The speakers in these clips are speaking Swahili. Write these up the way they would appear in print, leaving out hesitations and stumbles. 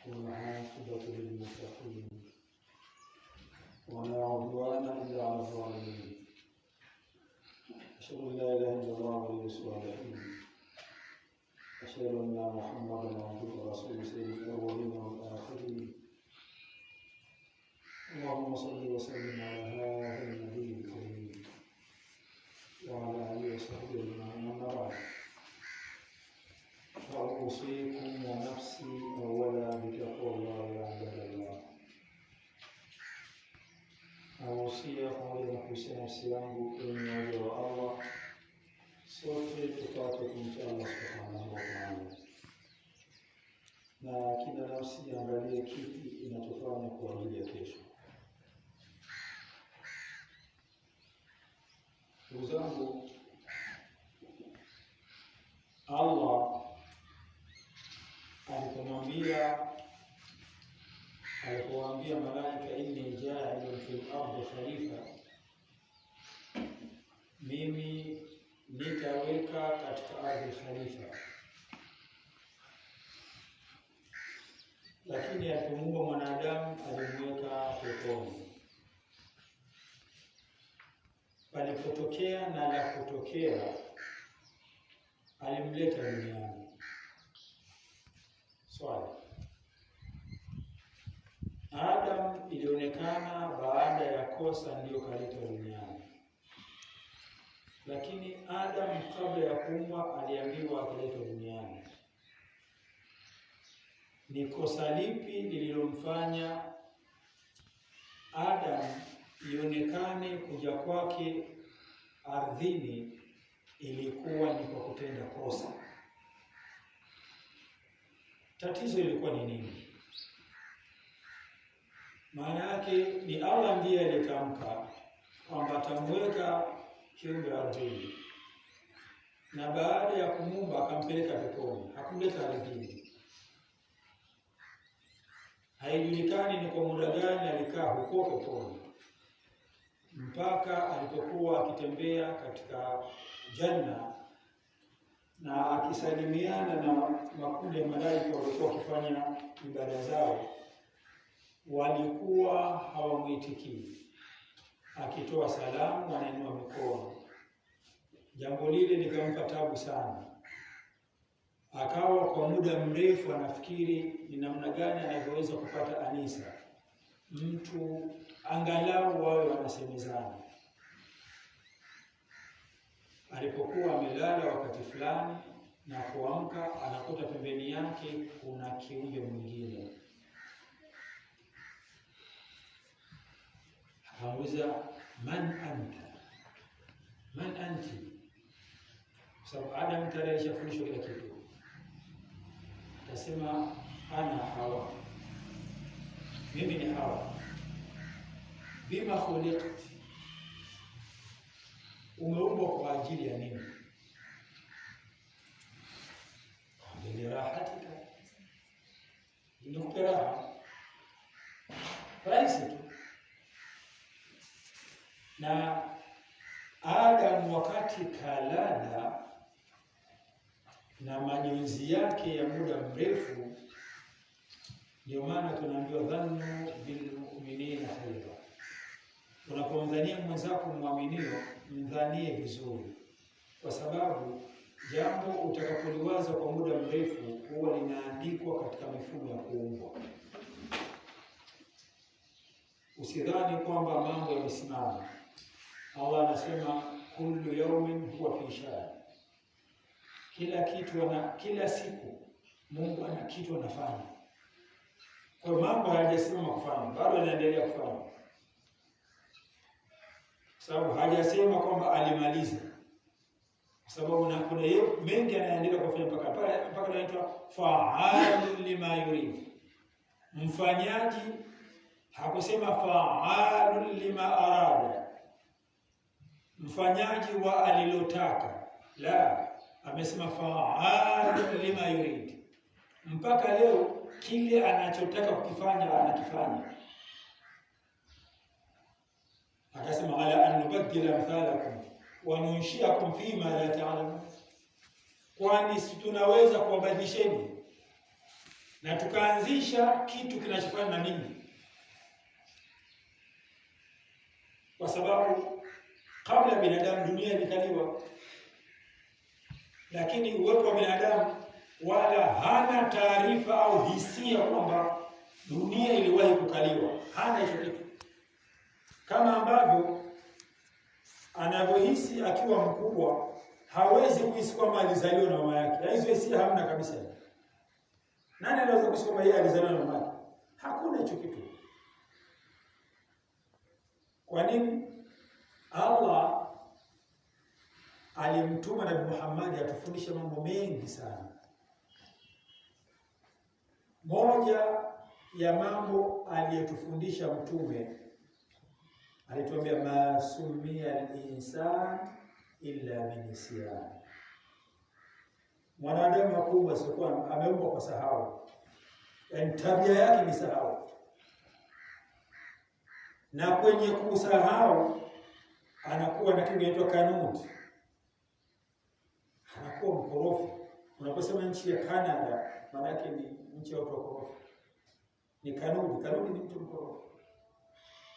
والعاقبة للمتقين ولا عدوان إلا على الظالمين. أشهد أن لا إله إلا الله ولي الصالحين. أشهد أن محمدا عبده ورسوله سيد الأولين والآخرين. اللهم صل وسلم على هذا النبي الكريم وعلى آله وصحبه أجمعين. أما بعد، فأوصيكم ونفسي أولا بتقوى الله يا عباد الله. Nausia pamoja na kuhusia nafsi yangu enyi waja wa Allah, sote tupate kumcha Allah subhanahu wa ta'ala, na kila nafsi iangalie kipi inatufanya kwa ajili ya kesho. Ndugu zangu, Allah alipowaambia malaika, inni ja'ilun fil ardi khalifa, mimi nitaweka katika ardhi khalifa. Lakini alipomuumba mwanadamu alimweka peponi. Palipotokea na la kutokea alimleta duniani. Swali: Adam ilionekana baada ya kosa ndiyo kaleta duniani, lakini Adam kabla ya kuumbwa aliambiwa akaleta duniani. Ni kosa lipi lililomfanya Adam ionekane kuja kwake ardhini ilikuwa ni kwa kutenda kosa? Tatizo ilikuwa ni nini? Maana yake ni Allah ndiye aliyetamka kwamba atamweka kiumbe ardhini, na baada ya kumuumba akampeleka peponi, hakumleta ardhini. Haijulikani ni kwa muda gani alikaa huko peponi, mpaka alipokuwa akitembea katika janna na akisalimiana na makundi ya malaika walikuwa wakifanya ibada zao, walikuwa hawamwitikii. Akitoa salamu wanainua mikono. Jambo lile likampa tabu sana. Akawa kwa muda mrefu anafikiri ni namna gani anavyoweza kupata anisa, mtu angalau wawe wanasemezana. Alipokuwa amelala wakati fulani na kuamka, anakuta pembeni yake kuna kiumbe mwingine. Hauza, man anta, man anti? Kwa sababu Adam tayari alishafundishwa kila kitu. Atasema ana Hawa, mimi ni Hawa. Bima khuliqti, umeumbwa kwa ajili ya nini? Bila rahatika, nikupe raha, rahisi tu. Na Adam wakati kalala na majonzi yake ya muda mrefu, ndio maana tunaambiwa dhannu bil mu'minina khaira. Unapomdhania mwenzako muaminio, mdhanie vizuri, kwa sababu jambo utakapoliwaza kwa muda mrefu huwa linaandikwa katika mifumo ya kuumbwa. Usidhani kwamba mambo yamesimama. Allah anasema kullu yawmin huwa fi sha'n. Kila siku Mungu ana kitu anafanya. Kwa mambo hayajasimama kufanya, bado anaendelea kufanya. Sababu hajasema kwamba alimaliza. Sababu na kuna mengi anaendelea kufanya mpaka anaitwa fa'alun lima yurid. Mfanyaji, hakusema fa'alun lima arada, mfanyaji wa alilotaka. La, amesema fa'alun lima yurid. Mpaka leo kile anachotaka kukifanya anakifanya. Akasema ala an nubaddila amthalakum wa nunshiakum fima la ta'lamun, kwani tunaweza kuwabadilisheni na tukaanzisha kitu kinachofanya na nini, kwa sababu kabla ya binadamu dunia ilikaliwa, lakini uwepo wa binadamu wala hana taarifa au hisia kwamba dunia iliwahi kukaliwa. Hana hicho kitu, kama ambavyo anavyohisi akiwa mkubwa hawezi kuhisi kwamba alizaliwa na mama yake. Hizo hisia hamna kabisa. Nani anaweza kuhisi kwamba yeye alizaliwa na mama yake? Hakuna hicho kitu. Kwa nini? Allah alimtuma Nabii Muhammad atufundishe mambo mengi sana. Moja ya mambo aliyotufundisha mtume, alituambia masumia al-insan illa binisyan. Mwanadamu mkubwa sio ameumbwa kwa sahau. Yaani tabia yake ni sahau. Na kwenye kusahau anakuwa na kitu kinaitwa kanuni. Anakuwa mkorofi. Unaposema nchi ya Canada, maana yake ni nchi ya watu wakorofi. Ni kanuni. Kanuni ni mtu mkorofi.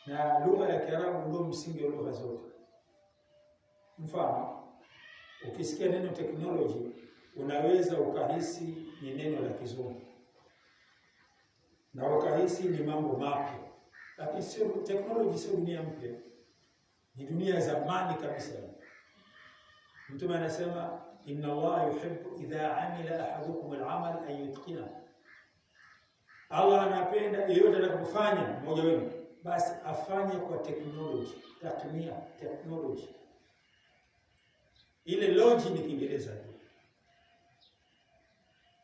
Na lugha ya Kiarabu ndio msingi wa lugha zote. Mfano, ukisikia neno technology unaweza ukahisi ni neno la Kizungu, na ukahisi ni mambo mapya, lakini sio technology, sio dunia mpya, ni dunia ya zamani kabisa. Mtume anasema inna Allah yuhibbu idha amila ahadukum al-amal an yutqina. Allah anapenda yeyote atakapofanya mmoja wenu basi afanye kwa technology, technology. Ile logic ni Kiingereza tu.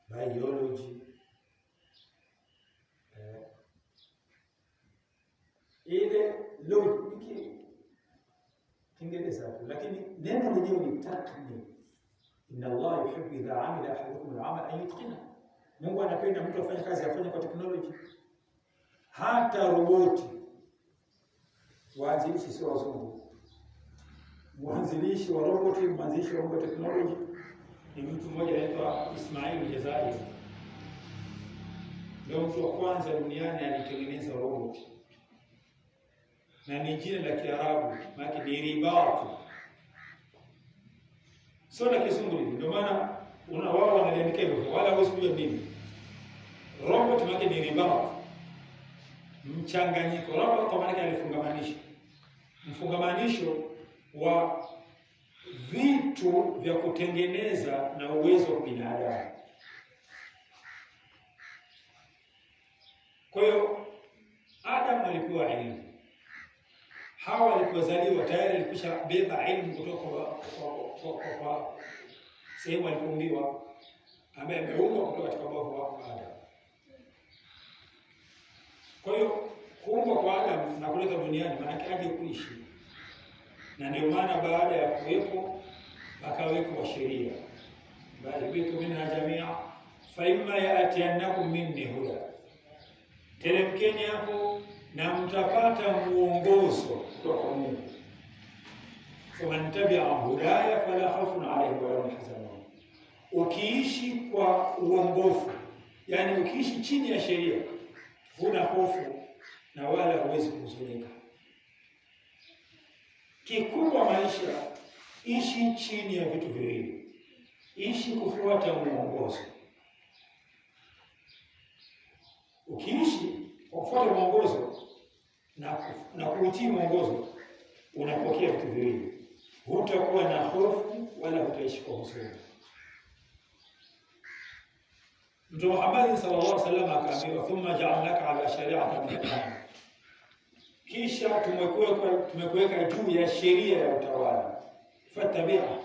Biology. Ile logic ni Kiingereza tu, lakini neno lenyewe ni takni. Inna Allah yuhibbu idha amila ahadukum al-amal an yutqina. Mungu anapenda mtu afanye kazi afanye kwa technology. Hata roboti waanzilishi sio wazungu. Mwanzilishi wa roboti, mwanzilishi wa robot technology ni mtu mmoja anaitwa Ismail Jazairi. Ndio mtu wa kwanza duniani alitengeneza robot. Na ni jina la Kiarabu, maana ni ribat. Sio la Kizungu. Ndio maana wao wanaliandika hivyo, wala hawezi kujua nini. Robot maana ni ribat. Mchanganyiko. Robot kwa maana alifungamanisha. Mfungamanisho wa vitu vya kutengeneza na uwezo wa binadamu. Kwa hiyo Adam alipewa elimu. Hawa alipozaliwa tayari alikwisha beba elimu kutoka kwa sehemu alipoumbiwa, ambaye ameumbwa kutoka katika bavu wa Adam. Kwa hiyo kuumbwa kwa Adam na kuleta duniani maana yake aje kuishi. Na ndio maana baada ya kuwepo akawekwa sheria. Balibitu minha jamia fa imma ya'tiyannakum minni huda. Teremkeni hapo na mtapata muongozo kutoka kwa Mungu. Faman tabi'a hudaya fala khawfun alayhim wala hum yahzanun. Ukiishi kwa uongofu, yani ukiishi chini ya sheria, huna hofu na wala huwezi kuhuzunika. Kikubwa maisha, ishi chini ya vitu viwili. Ishi kufuata mwongozo. Ukiishi kufuata mwongozo na kuitii mwongozo, unapokea vitu viwili. Hutakuwa na hofu wala hutaishi kwa huzuni. Mtume Muhammad sallallahu alaihi wasallam akaambiwa thumma ja'alnaka ala shari'atin min al-amr. Kisha tumekuweka juu ya sheria ya utawala. Fattabi'a,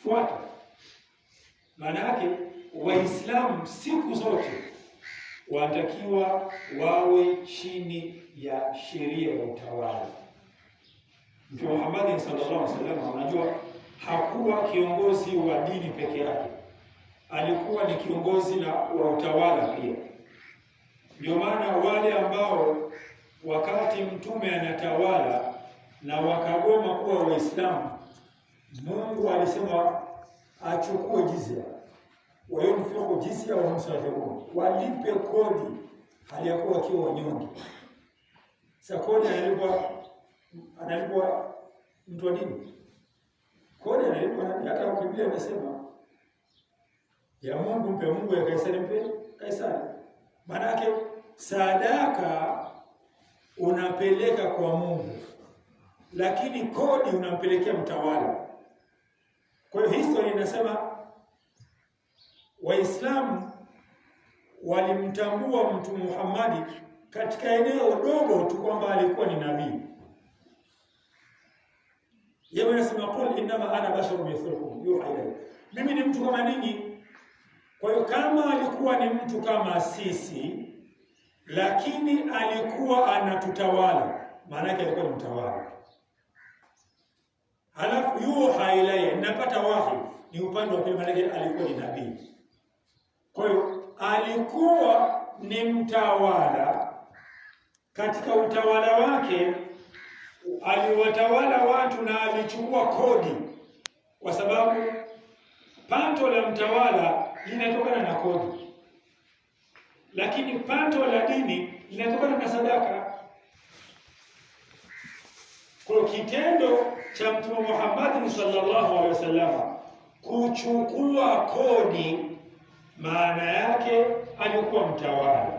fuata. Maana yake Waislamu siku zote wanatakiwa wawe chini ya sheria ya utawala. Mtume Muhammad sallallahu alaihi wasallam, unajua, hakuwa kiongozi wa dini peke yake. Alikuwa ni kiongozi wa utawala pia. Ndio maana wale ambao wakati mtume anatawala na wakagoma kuwa Waislamu, Mungu alisema achukue jizya. wayunfiqu jizya wa hum saghirun, walipe kodi hali ya kuwa wakiwa wanyonge. Sasa kodi analipwa mtu wa dini? Kodi analipwa nani? Hata Biblia inasema ya Mungu mpe Mungu, ya Kaisari mpe Kaisari. Maana yake sadaka unapeleka kwa Mungu, lakini kodi unampelekea mtawala. Kwa hiyo historia inasema Waislamu walimtambua Mtume Muhammad katika eneo dogo tu kwamba alikuwa ni nabii. Yeye anasema qul innama ana basharun mithlukum yuha ilayya, mimi ni mtu kama ninyi. Kwa hiyo kama alikuwa ni mtu kama sisi, lakini alikuwa anatutawala, maana yake alikuwa ni mtawala. Halafu yuha ilayya, napata wahi, ni upande wa pili, maana yake alikuwa ni nabii. Kwa hiyo alikuwa ni mtawala. Katika utawala wake aliwatawala watu na alichukua kodi, kwa sababu pato la mtawala linatokana na kodi, lakini pato la dini linatokana na sadaka. Kwa kitendo cha Mtume Muhammad sallallahu alaihi wasallam kuchukua kodi, maana yake alikuwa mtawala.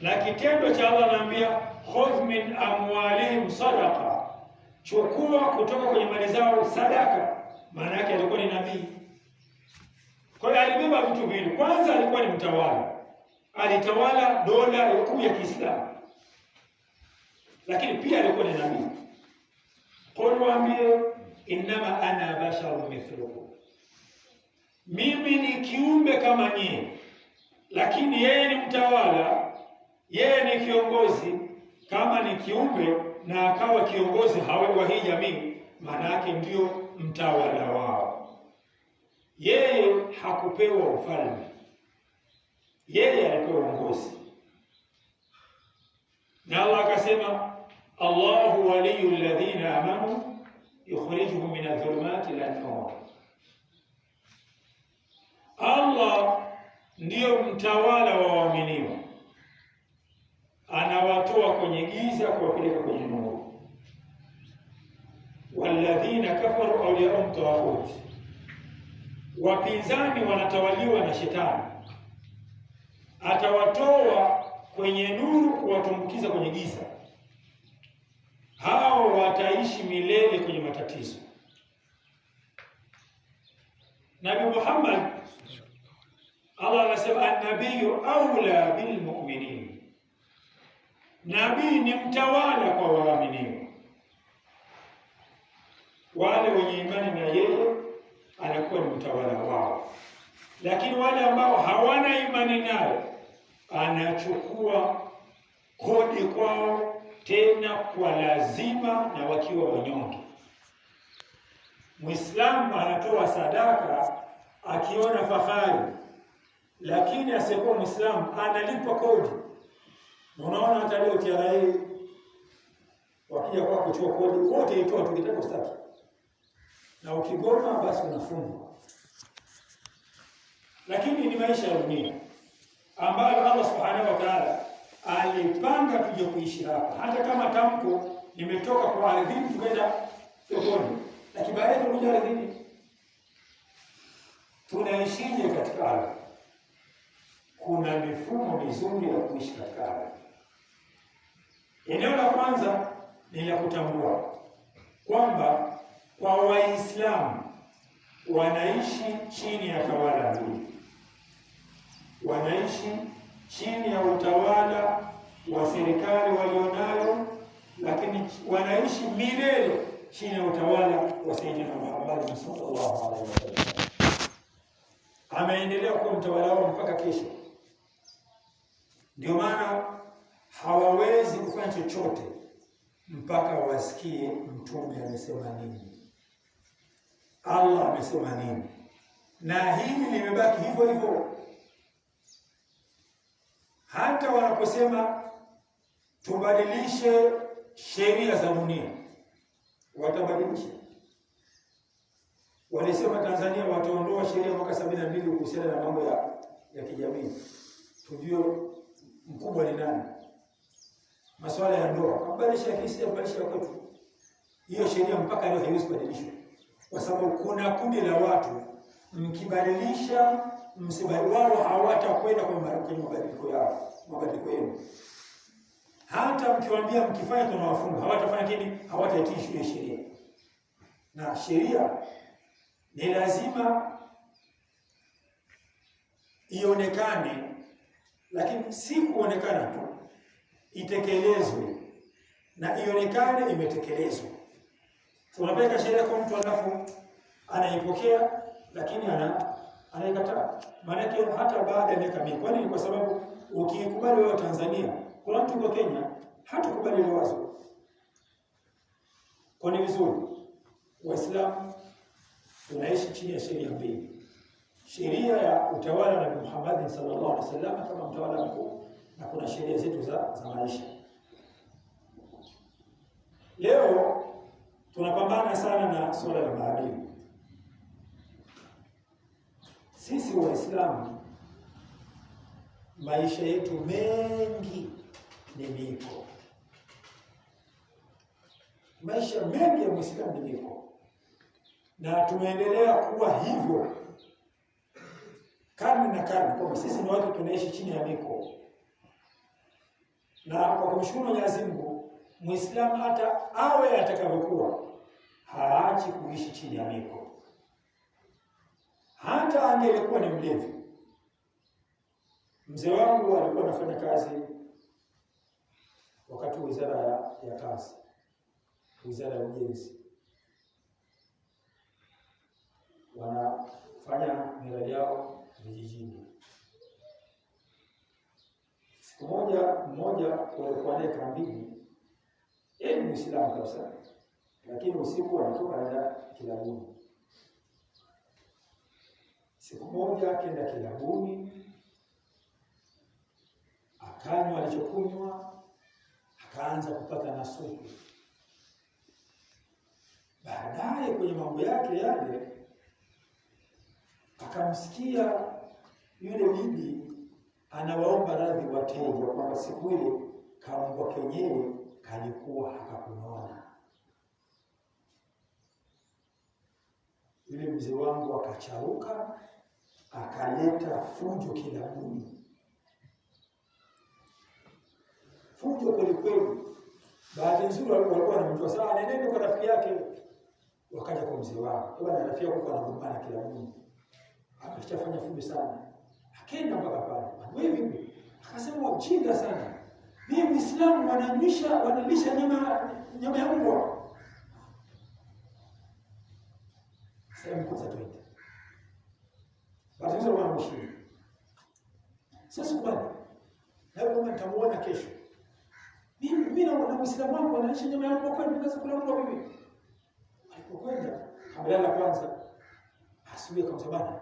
Na kitendo cha Allah anaambia khudh min amwalihim sadaqa, chukua kutoka kwenye mali zao sadaka, maana yake alikuwa ni nabii. Kwa hiyo alibeba vitu viwili. Kwanza alikuwa ni mtawala, alitawala dola kuu ya Kiislamu, lakini pia alikuwa ni nabii. Qul waambie innama ana basharun mithlukum, mimi ni kiumbe kama nyinyi, lakini yeye ni mtawala, yeye ni kiongozi. Kama ni kiumbe na akawa kiongozi wa hii jamii, maana yake ndio mtawala wao. Yeye hakupewa ufalme, yeye alipewa uongozi. Na Allah akasema Allahu waliyul ladhina amanu yukhrijuhum min adh-dhulumati ila an-nur. Allah ndiyo mtawala wa waaminio, anawatoa kwenye giza kuwapeleka kwenye nuru. Walladhina kafaru awliyahum taghut, wapinzani wanatawaliwa na shetani, atawatoa kwenye nuru kuwatumbukiza kwenye giza. Hao wataishi milele kwenye matatizo. Nabii Muhammad, Allah anasema an-nabiyyu awla bil mu'minin, nabii ni mtawala kwa waaminio. Wale wenye imani na yeye anakuwa ni mtawala wao, lakini wale ambao hawana imani naye anachukua kodi kwao, tena kwa lazima na wakiwa wanyonge. Muislamu anatoa sadaka akiona fahari, lakini asiyekuwa Muislamu analipa kodi. Unaona hata leo TRA wakija kwa kuchukua kodi, wote itoa tukitaka ustaki, na ukigoma basi unafungwa. Lakini ni maisha ya dunia ambayo Allah Subhanahu wa Ta'ala alipanga tuje kuishi hapa. Hata kama tamko limetoka kwa ardhini tukaenda peponi, lakini baadaye tunakuja ardhini. Tunaishije katika ardhi? Kuna mifumo mizuri ya kuishi katika ardhi. Eneo la kwanza ni la kutambua kwamba kwa Waislamu wanaishi chini ya tawala mbili. Wanaishi chini ya utawala wa serikali walionayo, lakini wanaishi milele chini ya utawala wa Sayyidina Muhammad sallallahu alaihi wasallam. Ameendelea kuwa mtawala wao mpaka kesho. Ndio maana hawawezi kufanya chochote mpaka wasikie mtume amesema nini, Allah amesema nini, na hili limebaki hivyo hivyo. Hata wanaposema tubadilishe sheria za dunia, watabadilisha. walisema Tanzania wataondoa sheria mwaka 72 kuhusiana na mambo ya kijamii. Tujue mkubwa ni nani? Masuala ya ndoa, kubadilisha kesi, kubadilisha kwetu. Hiyo sheria mpaka leo haiwezi kubadilishwa. Kwa sababu kuna kundi la watu mkibadilisha msibali wao hawatakwenda kwenye mabadiliko yenu. Hata mkiwaambia mkifanya tunawafunga, hawatafanya nini? Hawataitii shule sheria. Na sheria ni lazima ionekane, lakini si kuonekana tu, itekelezwe na ionekane imetekelezwa. Tunapeleka sheria kwa mtu alafu anaipokea lakini anaikataa. Maana yake hata baada ya miaka mingi. Kwa nini? Kwa sababu ukikubali wewe Tanzania, kuna mtu kwa Kenya hatakubali ile wazo. Kwa ni vizuri Waislamu tunaishi chini ya sheria mbili. Sheria ya utawala wa Muhammad sallallahu alaihi wasallam kama mtawala mkuu, na kuna sheria zetu za maisha. Leo tunapambana sana na swala la maadili. Sisi Waislamu maisha yetu mengi ni miko. Maisha mengi ya Muislamu ni miko. Na tumeendelea kuwa hivyo karne na karne, kwa sisi ni watu tunaishi chini ya miko. Na kwa kumshukuru Mwenyezi Mungu, Muislamu hata awe atakavyokuwa haachi kuishi chini ya miko. Hata angelikuwa ni mlevi. Mzee wangu alikuwa anafanya kazi wakati wizara ya kazi, wizara ya ujenzi. Wanafanya miradi yao vijijini. Siku mmoja walikuwa naye kambini, yeye ni Muislamu kabisa, lakini usiku anatoka anaenda kilabuni. Siku moja akaenda kilabuni, akanywa alichokunywa, akaanza kupata nasuku. Baadaye kwenye mambo yake yale akamsikia yule bibi anawaomba radhi wateja kwamba siku ile kaambwa kenyewe kalikuwa hakakunona. Yule mzee wangu akacharuka, akaleta fujo kilabuni. Fujo kweli kweli. Bahati nzuri walikuwa wanamjua sana, nendeni kwa rafiki yake. Wakaja kwa mzee wangu. Bwana rafiki yako anagombana kilabuni. Akachafanya fujo sana. Akaenda mpaka pale. Wewe vipi? Akasema ujinga sana. Mimi Muislamu wanalisha nyama ya mbwa. Sasa mkosa twende. Basi wana mshindi. Sasa bwana, leo kama nitamuona kesho. Mimi na Muislamu wangu wanalisha nyama ya mbwa, kwa nini sasa kula mbwa mimi? Alipokwenda amelala kwanza. Asubuhi akamwambia bwana,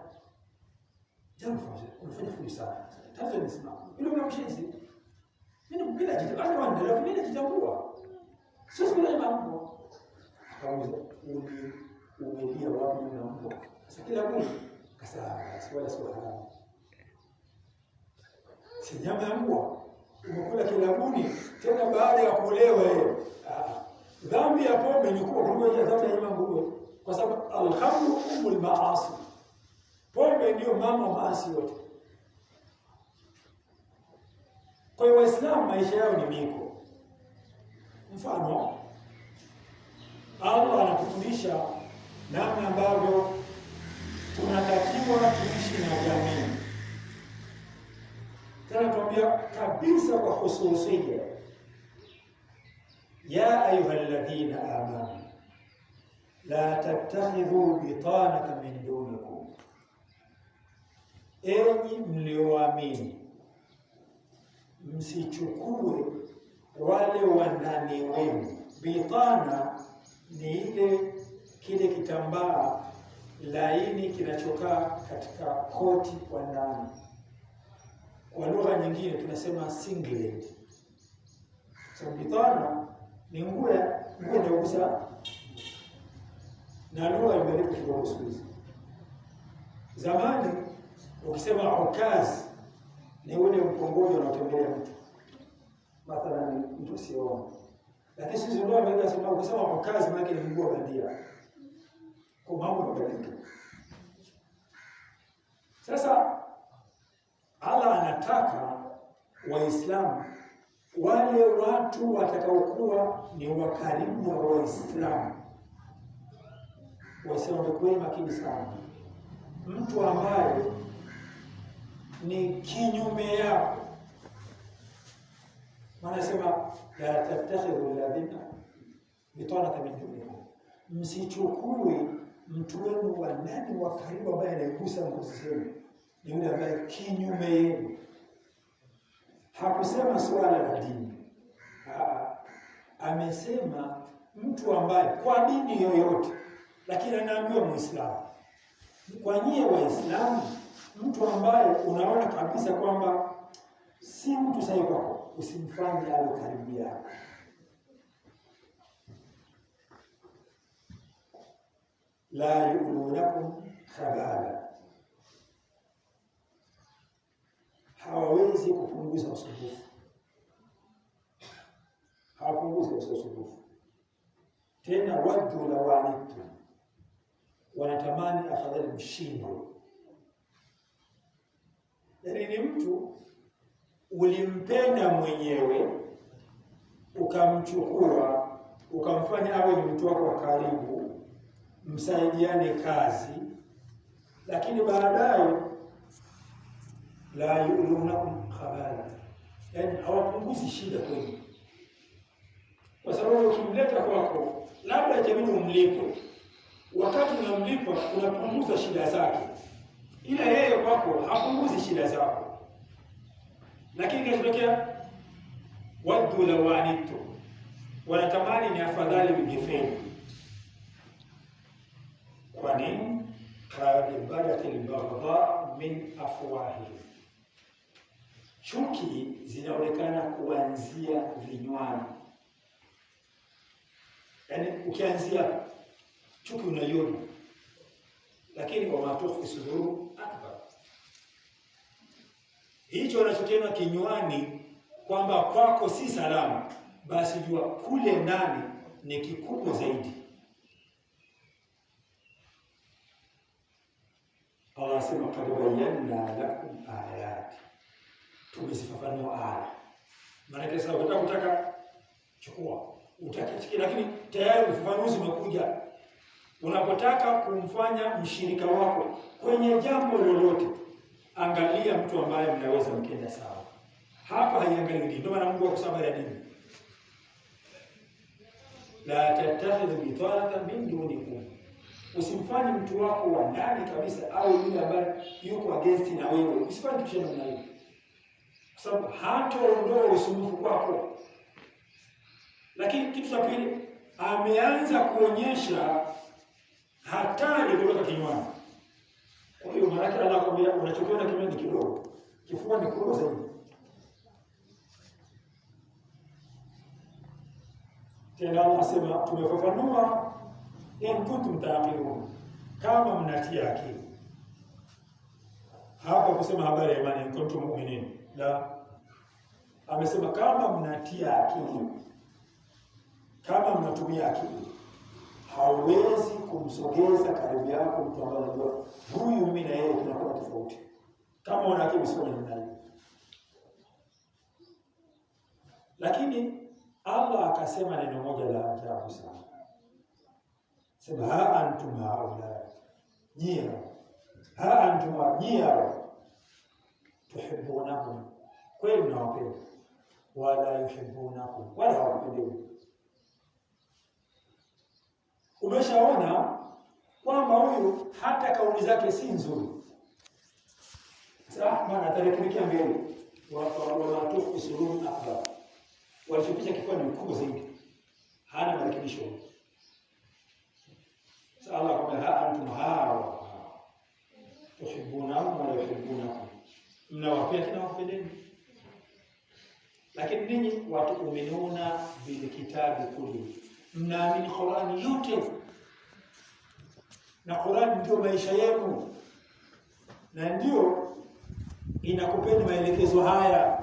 jambo unafanya fujo sana. Tafadhali nisimame. Yule mwanamshenzi. Mimi najitambua, wanaendelea mimi najitambua. Sasa kuna mambo. Akauliza, umelia wapi na mbwa? Sasa kila mtu kasa swala haramu. Si nyama ya mbwa. Umekula kilabuni tena baada ya kuolewa yeye. Dhambi ya pombe ni kuwa kuliko dhambi ya nyama nguruwe. Kwa sababu alhamdu umul maasi. Pombe ndio mama maasi yote. Kwa hiyo Waislamu maisha yao ni miko. Mfano, Allah anatufundisha namna ambavyo tunatakiwa tuishi na jamii. Tena tuambia kabisa kwa hususia, ya ayyuhalladhina amanu la tattakhidhu bitanatan min dunikum, enyi mlioamini msichukue wale wandani wenu. Bitana ni kile kitambaa laini kinachokaa katika koti kwa ndani. Kwa lugha nyingine tunasema singlet. So bitana ni nguo inayogusa na lugha imebadilika kidogo siku hizi. Zamani ukisema ukaz ni ule mkongojo unaotembelea mtu, mathalan mtu siona. Lakini sisi ndio wameweka sema ukisema ukaz maana ni mguu bandia. Kwa mambo yamebadilika. Sasa Allah anataka Waislamu wale watu watakaokuwa ni wakarimu wa Waislamu. Waislamu wamekuwa makini sana. Mtu ambaye ni kinyume yako, wanasema la tattakhidhu alladhina bitanatan min dunikum, msichukue mtu wenu wa ndani wa karibu ambaye anaigusa ngozi zenu, ni yule ambaye kinyume yenu. Hakusema swala la dini. Amesema mtu ambaye kwa dini yoyote, lakini anaambiwa Muislamu. Kwa nyie Waislamu, mtu ambaye unaona kabisa kwamba si mtu sahihi kwako, usimfanye awe karibu yako. La yu'lunakum khabala, hawawezi kupunguza usumbufu. Hawapunguzi usumbufu. Tena waddu lawanitu, wanatamani afadhali mshindwe. Yaani ni mtu ulimpenda mwenyewe, ukamchukua, ukamfanya awe ni mtu wako wa karibu, msaidiane kazi, lakini baadaye la yu'lunakum khabala, yaani hawapunguzi shida kwenu. Kwa sababu ukimleta kwako, labda itabidi umlipe. Wakati unamlipa unapunguza shida zake, ila yeye kwako hapunguzi shida zako. Lakini kinachotokea waddu lawanitu, wanatamani ni afadhali mngefeli. Kwa nini? Qad badat al-baghdha min afwahihim, chuki zinaonekana kuanzia vinywani. Yaani ukianzia chuki unaiona, lakini kwa matukhfi suduru akbar. Hicho wanachotenda kinywani kwamba kwako si salama, basi jua kule ndani ni kikubwa zaidi. Allah asema qad bayyana lakum ayati, tumezifafanua aya. Maana sasa utaka chukua, utaki, lakini tayari ufafanuzi umekuja. Unapotaka kumfanya mshirika wako kwenye jambo lolote, angalia mtu ambaye mnaweza mkenda sawa. Hapa haiangalii dini. Ndio maana Mungu akusema ya dini, la tattakhidhu bitanatan min dunikum, usimfanye mtu wako wa ndani kabisa au yule ambaye yuko against na wewe, usifanye kitu namna hiyo, kwa sababu hataondoa usumbufu kwako. Lakini kitu cha pili, ameanza kuonyesha hatari kutoka kinywani. Kwa hiyo maana Allah anakuambia unachokiona kinywani kidogo, kifua ni kubwa zaidi. Tena Allah anasema tumefafanua in kuntum ta'qilun, kama mnatia akili. Hapa kusema habari ya imani, in kuntum mu'minin, la, amesema kama mnatia akili, kama mnatumia akili. Hauwezi kumsogeza karibu yako mtu ambaye anajua huyu mimi na yeye tunakuwa tofauti. Kama una akili sio namna hiyo. Lakini Allah akasema neno moja la ajabu sana. Sema ha antum haula, nyia, ha antum nyia, tuhibbunahum, kweli mnawapenda, wala yuhibbunakum, wala hawapendi. Umeshaona kwamba huyu hata kauli zake si nzuri. Sasa maana atarekebikia mbele wa matufu sururu akbar, walichoficha kifua ni mkubwa zaidi, hana marekebisho. Sasa Allah akamwambia ha antum hawa tuhibbunahum wa yuhibbunakum, mnawapenda na wapendeni. Lakini ninyi watu umenuna bil kitabi kulli, mnaamini Qur'ani yote. na Qur'an ndio maisha yenu, na ndio inakupeni maelekezo haya.